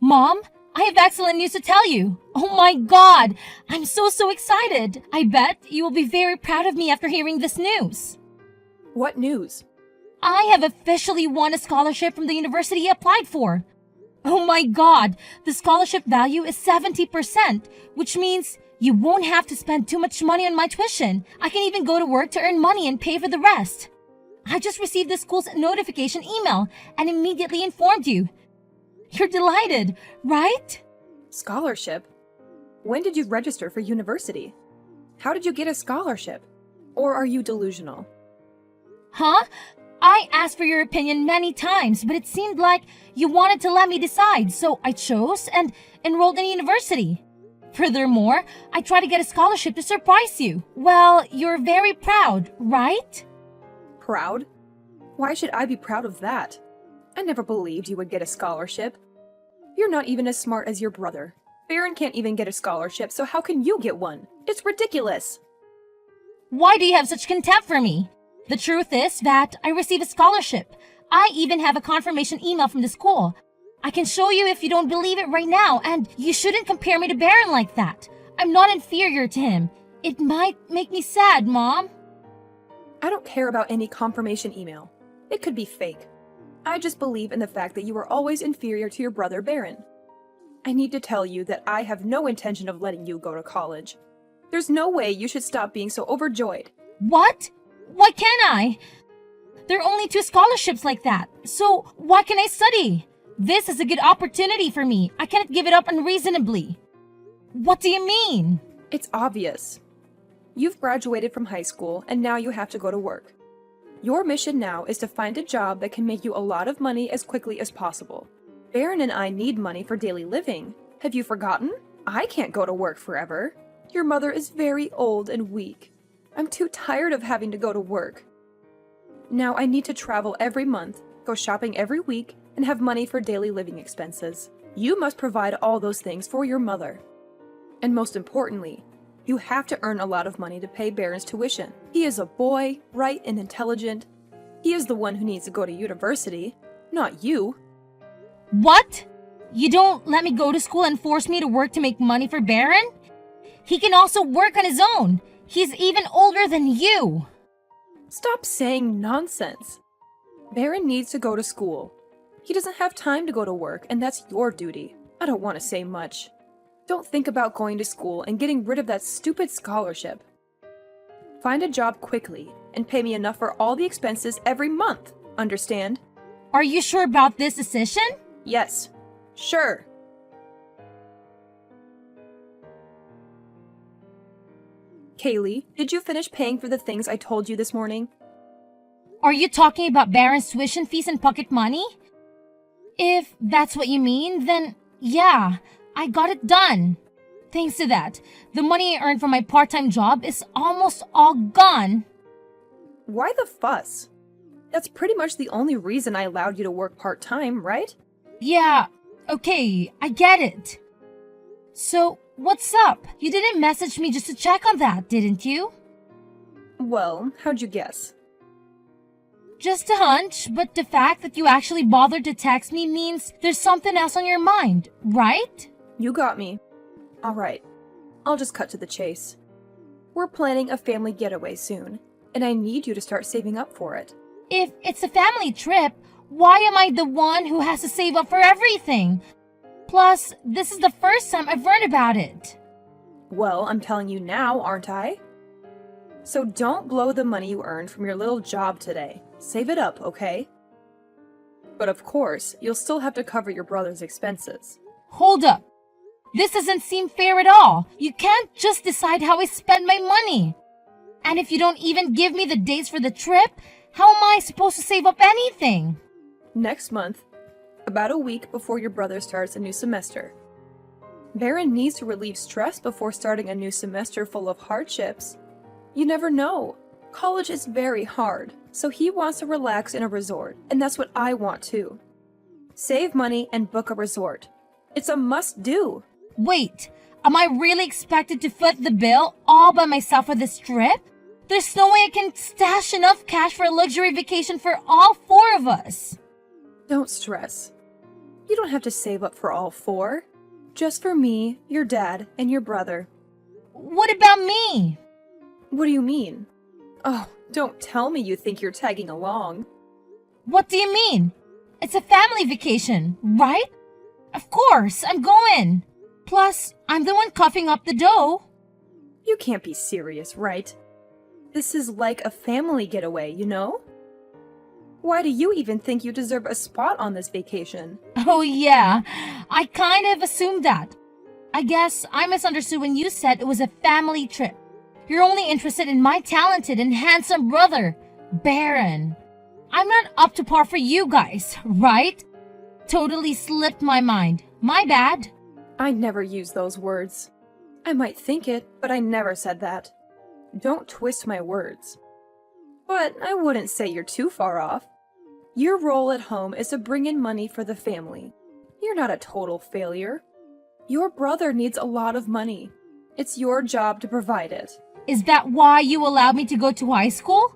Mom, I have excellent news to tell you. Oh my god, I'm so excited. I bet you will be very proud of me after hearing this news. What news? I have officially won a scholarship from the university I applied for. Oh my god, the scholarship value is 70%, which means you won't have to spend too much money on my tuition. I can even go to work to earn money and pay for the rest. I just received the school's notification email and immediately informed you. You're delighted, right? Scholarship? When did you register for university? How did you get a scholarship? Or are you delusional? Huh? I asked for your opinion many times, but it seemed like you wanted to let me decide, so I chose and enrolled in university. Furthermore, I tried to get a scholarship to surprise you. Well, you're very proud, right? Proud? Why should I be proud of that? I never believed you would get a scholarship. You're not even as smart as your brother. Baron can't even get a scholarship, so how can you get one? It's ridiculous! Why do you have such contempt for me? The truth is that I received a scholarship. I even have a confirmation email from the school. I can show you if you don't believe it right now, and you shouldn't compare me to Baron like that. I'm not inferior to him. It might make me sad, Mom. I don't care about any confirmation email. It could be fake. I just believe in the fact that you are always inferior to your brother Baron. I need to tell you that I have no intention of letting you go to college. There's no way you should stop being so overjoyed. What? Why can't I? There are only 2 scholarships like that, so why can I study? This is a good opportunity for me. I cannot give it up unreasonably. What do you mean? It's obvious. You've graduated from high school and now you have to go to work. Your mission now is to find a job that can make you a lot of money as quickly as possible. Baron and I need money for daily living. Have you forgotten? I can't go to work forever. Your mother is very old and weak. I'm too tired of having to go to work. Now I need to travel every month, go shopping every week, and have money for daily living expenses. You must provide all those things for your mother. And most importantly, you have to earn a lot of money to pay Baron's tuition. He is a boy, bright and intelligent. He is the one who needs to go to university, not you. What? You don't let me go to school and force me to work to make money for Baron? He can also work on his own. He's even older than you. Stop saying nonsense. Baron needs to go to school. He doesn't have time to go to work, and that's your duty. I don't want to say much. Don't think about going to school and getting rid of that stupid scholarship. Find a job quickly and pay me enough for all the expenses every month. Understand? Are you sure about this decision? Yes. Sure. Kaylee, did you finish paying for the things I told you this morning? Are you talking about Baron's tuition fees and pocket money? If that's what you mean, then yeah, I got it done. Thanks to that, the money I earned from my part-time job is almost all gone. Why the fuss? That's pretty much the only reason I allowed you to work part-time, right? Yeah, okay, I get it. So, what's up? You didn't message me just to check on that, didn't you? Well, how'd you guess? Just a hunch, but the fact that you actually bothered to text me means there's something else on your mind, right? You got me. Alright, I'll just cut to the chase. We're planning a family getaway soon, and I need you to start saving up for it. If it's a family trip, why am I the one who has to save up for everything? Plus, this is the first time I've heard about it. Well, I'm telling you now, aren't I? So don't blow the money you earned from your little job today. Save it up, okay? But of course, you'll still have to cover your brother's expenses. Hold up. This doesn't seem fair at all. You can't just decide how I spend my money. And if you don't even give me the dates for the trip, how am I supposed to save up anything? Next month, about a week before your brother starts a new semester. Baron needs to relieve stress before starting a new semester full of hardships. You never know. College is very hard, so he wants to relax in a resort, and that's what I want too. Save money and book a resort. It's a must-do. Wait, am I really expected to foot the bill all by myself for this trip? There's no way I can stash enough cash for a luxury vacation for all 4 of us. Don't stress. You don't have to save up for all four. Just for me, your dad, and your brother. What about me? What do you mean? Oh, don't tell me you think you're tagging along. What do you mean? It's a family vacation, right? Of course, I'm going. Plus, I'm the one coughing up the dough. You can't be serious, right? This is like a family getaway, you know? Why do you even think you deserve a spot on this vacation? Oh yeah, I kind of assumed that. I guess I misunderstood when you said it was a family trip. You're only interested in my talented and handsome brother, Baron. I'm not up to par for you guys, right? Totally slipped my mind. My bad. I never use those words. I might think it, but I never said that. Don't twist my words. But I wouldn't say you're too far off. Your role at home is to bring in money for the family. You're not a total failure. Your brother needs a lot of money. It's your job to provide it. Is that why you allowed me to go to high school?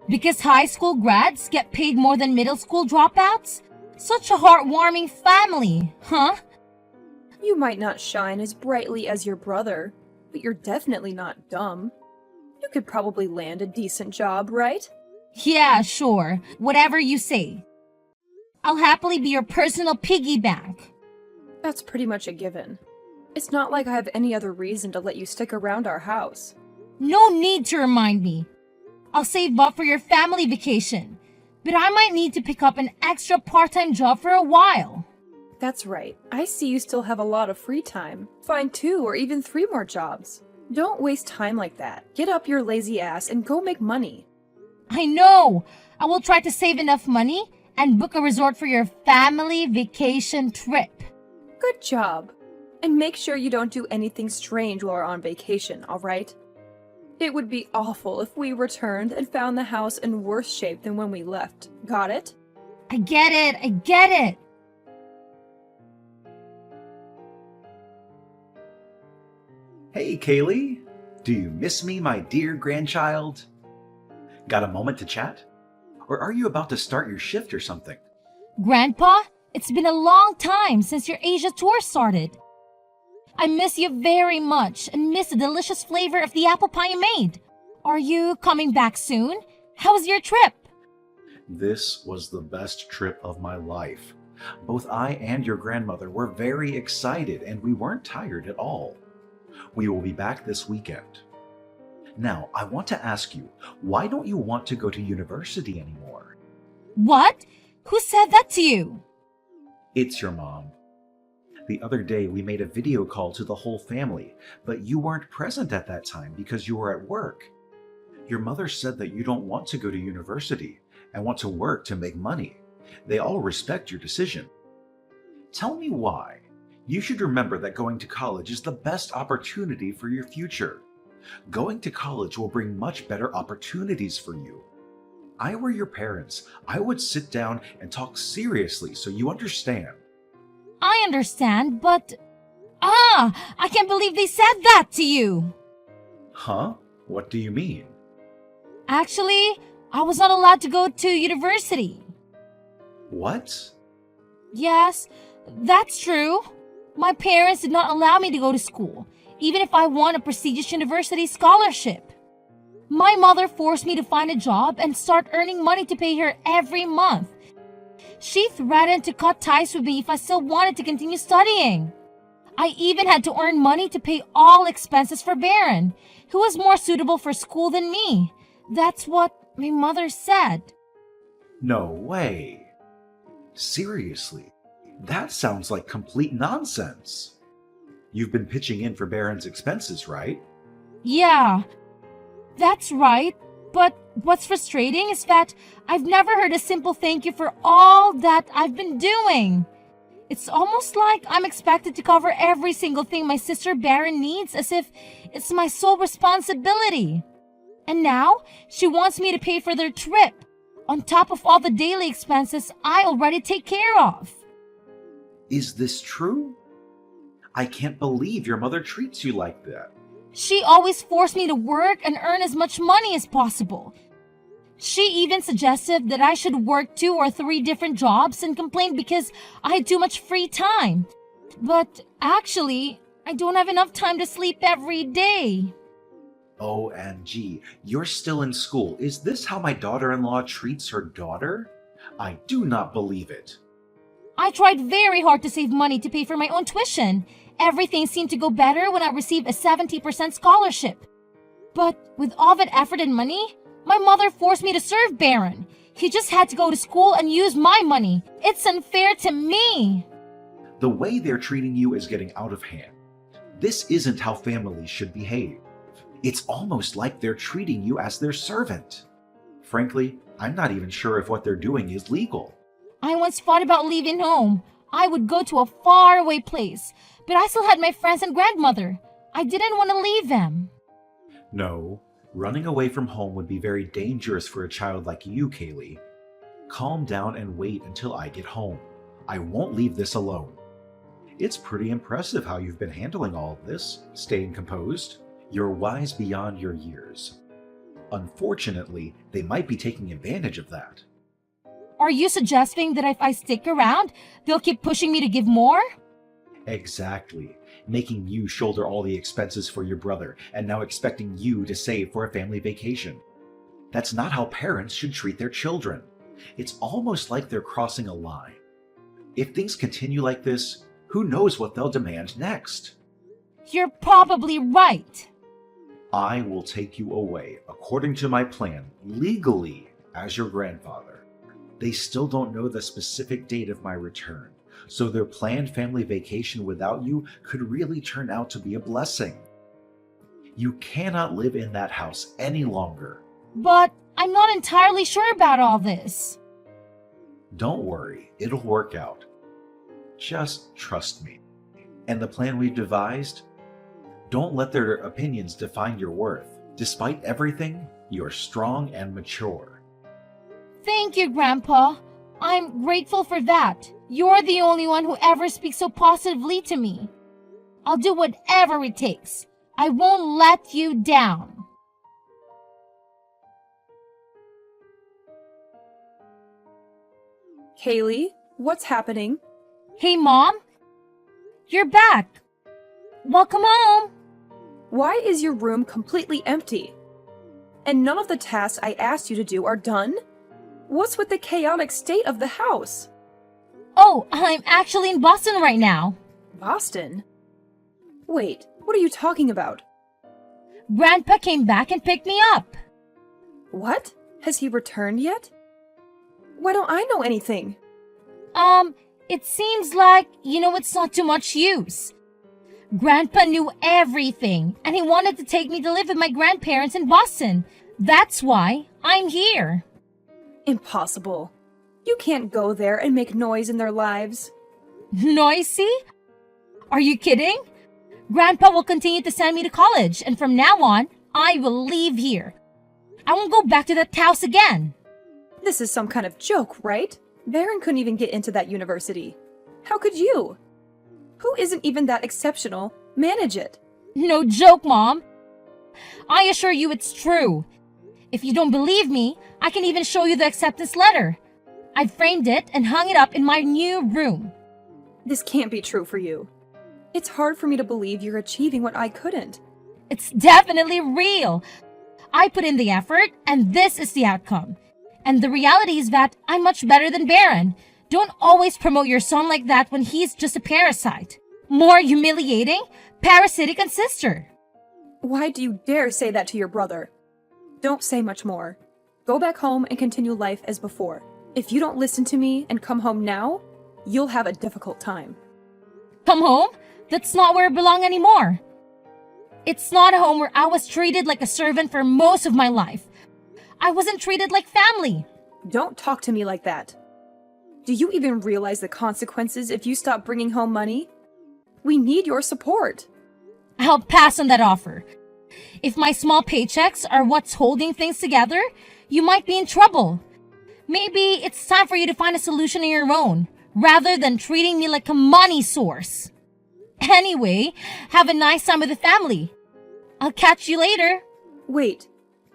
Because high school grads get paid more than middle school dropouts? Such a heartwarming family, huh? You might not shine as brightly as your brother, but you're definitely not dumb. You could probably land a decent job, right? Yeah, sure. Whatever you say. I'll happily be your personal piggy bank. That's pretty much a given. It's not like I have any other reason to let you stick around our house. No need to remind me. I'll save up for your family vacation, but I might need to pick up an extra part-time job for a while. That's right. I see you still have a lot of free time. Find 2 or even 3 more jobs. Don't waste time like that. Get up your lazy ass and go make money. I know. I will try to save enough money and book a resort for your family vacation trip. Good job. And make sure you don't do anything strange while we're on vacation, alright? It would be awful if we returned and found the house in worse shape than when we left. Got it? I get it. I get it. Hey, Kaylee. Do you miss me, my dear grandchild? Got a moment to chat? Or are you about to start your shift or something? Grandpa, it's been a long time since your Asia tour started. I miss you very much and miss the delicious flavor of the apple pie you made. Are you coming back soon? How was your trip? This was the best trip of my life. Both I and your grandmother were very excited and we weren't tired at all. We will be back this weekend. Now, I want to ask you, why don't you want to go to university anymore? What? Who said that to you? It's your mom. The other day we made a video call to the whole family, but you weren't present at that time because you were at work. Your mother said that you don't want to go to university and want to work to make money. They all respect your decision. Tell me why. You should remember that going to college is the best opportunity for your future. Going to college will bring much better opportunities for you. I were your parents, I would sit down and talk seriously so you understand. I understand, but... I can't believe they said that to you. Huh? What do you mean? Actually, I was not allowed to go to university. What? Yes, that's true. My parents did not allow me to go to school, even if I won a prestigious university scholarship. My mother forced me to find a job and start earning money to pay her every month. She threatened to cut ties with me if I still wanted to continue studying. I even had to earn money to pay all expenses for Baron, who was more suitable for school than me. That's what my mother said. No way. Seriously, that sounds like complete nonsense. You've been pitching in for Baron's expenses, right? Yeah, that's right. But what's frustrating is that I've never heard a simple thank you for all that I've been doing. It's almost like I'm expected to cover every single thing my sister Baron needs as if it's my sole responsibility. And now she wants me to pay for their trip, on top of all the daily expenses I already take care of. Is this true? I can't believe your mother treats you like that. She always forced me to work and earn as much money as possible. She even suggested that I should work 2 or 3 different jobs and complained because I had too much free time. But actually, I don't have enough time to sleep every day. OMG, you're still in school. Is this how my daughter-in-law treats her daughter? I do not believe it. I tried very hard to save money to pay for my own tuition. Everything seemed to go better when I received a 70% scholarship. But with all that effort and money, my mother forced me to serve Baron. He just had to go to school and use my money. It's unfair to me. The way they're treating you is getting out of hand. This isn't how families should behave. It's almost like they're treating you as their servant. Frankly, I'm not even sure if what they're doing is legal. I once thought about leaving home. I would go to a faraway place, but I still had my friends and grandmother. I didn't want to leave them. No, running away from home would be very dangerous for a child like you, Kaylee. Calm down and wait until I get home. I won't leave this alone. It's pretty impressive how you've been handling all of this, staying composed. You're wise beyond your years. Unfortunately, they might be taking advantage of that. Are you suggesting that if I stick around, they'll keep pushing me to give more? Exactly. Making you shoulder all the expenses for your brother and now expecting you to save for a family vacation. That's not how parents should treat their children. It's almost like they're crossing a line. If things continue like this, who knows what they'll demand next? You're probably right. I will take you away, according to my plan, legally, as your grandfather. They still don't know the specific date of my return, so their planned family vacation without you could really turn out to be a blessing. You cannot live in that house any longer. But I'm not entirely sure about all this. Don't worry, it'll work out. Just trust me. And the plan we've devised? Don't let their opinions define your worth. Despite everything, you're strong and mature. Thank you, Grandpa. I'm grateful for that. You're the only one who ever speaks so positively to me. I'll do whatever it takes. I won't let you down. Kaylee, what's happening? Hey, Mom. You're back. Welcome home. Why is your room completely empty? And none of the tasks I asked you to do are done? What's with the chaotic state of the house? Oh, I'm actually in Boston right now. Boston? Wait, what are you talking about? Grandpa came back and picked me up. What? Has he returned yet? Why don't I know anything? It seems like, it's not too much use. Grandpa knew everything, and he wanted to take me to live with my grandparents in Boston. That's why I'm here. Impossible. You can't go there and make noise in their lives. Noisy? Are you kidding? Grandpa will continue to send me to college, and from now on, I will leave here. I won't go back to that house again. This is some kind of joke, right? Baron couldn't even get into that university. How could you? Who isn't even that exceptional manage it? No joke, Mom. I assure you it's true. If you don't believe me, I can even show you the acceptance letter. I framed it and hung it up in my new room. This can't be true for you. It's hard for me to believe you're achieving what I couldn't. It's definitely real. I put in the effort, and this is the outcome. And the reality is that I'm much better than Baron. Don't always promote your son like that when he's just a parasite. More humiliating, parasitic and sister. Why do you dare say that to your brother? Don't say much more. Go back home and continue life as before. If you don't listen to me and come home now, you'll have a difficult time. Come home? That's not where I belong anymore. It's not a home where I was treated like a servant for most of my life. I wasn't treated like family. Don't talk to me like that. Do you even realize the consequences if you stop bringing home money? We need your support. I'll pass on that offer. If my small paychecks are what's holding things together, you might be in trouble. Maybe it's time for you to find a solution on your own, rather than treating me like a money source. Anyway, have a nice time with the family. I'll catch you later. Wait,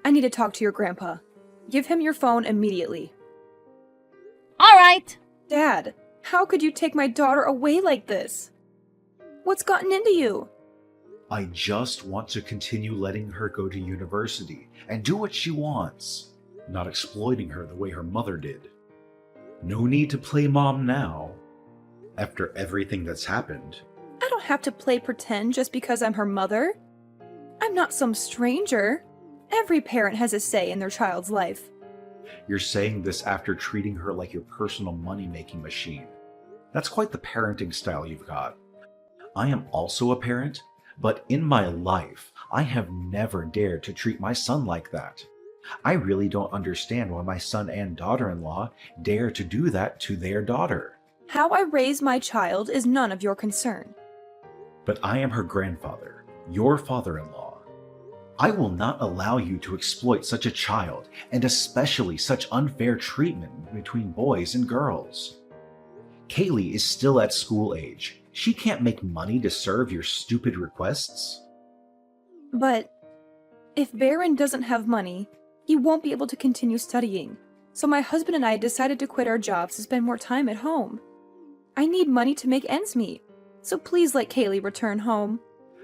I need to talk to your grandpa. Give him your phone immediately. All right. Dad, how could you take my daughter away like this? What's gotten into you? I just want to continue letting her go to university and do what she wants, not exploiting her the way her mother did. No need to play mom now. After everything that's happened, I don't have to play pretend just because I'm her mother. I'm not some stranger. Every parent has a say in their child's life. you're saying this after treating her like your personal money-making machine. That's quite the parenting style you've got. I am also a parent, but in my life, I have never dared to treat my son like that. I really don't understand why my son and daughter-in-law dare to do that to their daughter. How I raise my child is none of your concern. But I am her grandfather, your father-in-law. I will not allow you to exploit such a child, and especially such unfair treatment between boys and girls. Kaylee is still at school age. She can't make money to serve your stupid requests. But if Baron doesn't have money, he won't be able to continue studying. So my husband and I decided to quit our jobs to spend more time at home. I need money to make ends meet. So please let Kaylee return home.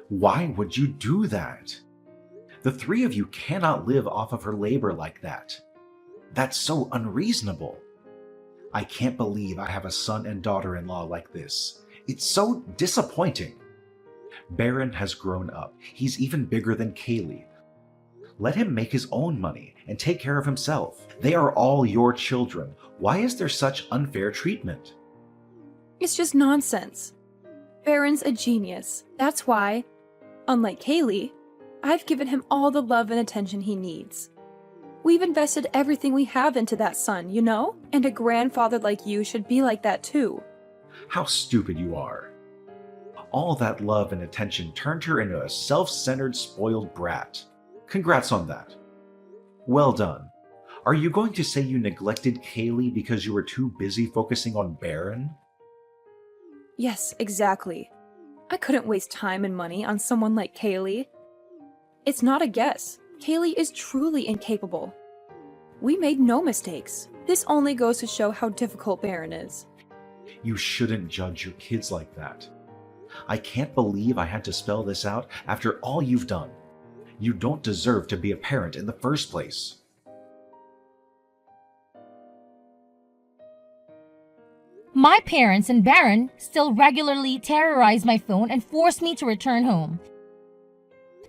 Why would you do that? The three of you cannot live off of her labor like that. That's so unreasonable. I can't believe I have a son and daughter-in-law like this. It's so disappointing. Baron has grown up. He's even bigger than Kaylee. Let him make his own money and take care of himself. They are all your children. Why is there such unfair treatment? It's just nonsense. Baron's a genius. That's why, unlike Kaylee, I've given him all the love and attention he needs. We've invested everything we have into that son, you know? And a grandfather like you should be like that too. How stupid you are. All that love and attention turned her into a self-centered, spoiled brat. Congrats on that. Well done. Are you going to say you neglected Kaylee because you were too busy focusing on Baron? Yes, exactly. I couldn't waste time and money on someone like Kaylee. It's not a guess. Kaylee is truly incapable. We made no mistakes. This only goes to show how difficult Baron is. You shouldn't judge your kids like that. I can't believe I had to spell this out after all you've done. You don't deserve to be a parent in the first place. My parents and Baron still regularly terrorize my phone and force me to return home.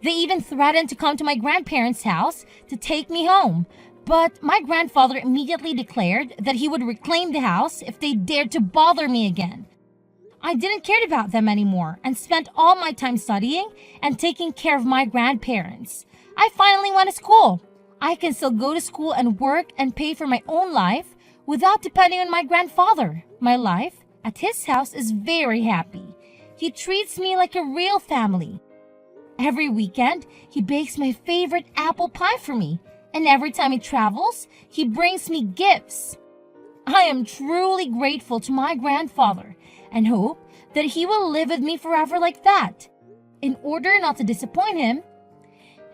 They even threatened to come to my grandparents' house to take me home, but my grandfather immediately declared that he would reclaim the house if they dared to bother me again. I didn't care about them anymore and spent all my time studying and taking care of my grandparents. I finally went to school. I can still go to school and work and pay for my own life without depending on my grandfather. My life at his house is very happy. He treats me like a real family. Every weekend, he bakes my favorite apple pie for me, and every time he travels, he brings me gifts. I am truly grateful to my grandfather and hope that he will live with me forever like that. In order not to disappoint him,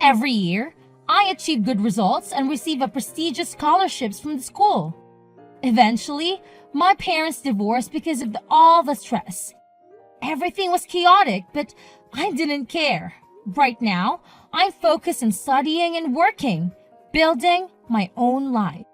every year, I achieve good results and receive a prestigious scholarships from the school. Eventually, my parents divorced because of all the stress. Everything was chaotic, but I didn't care. Right now, I'm focused on studying and working, building my own life.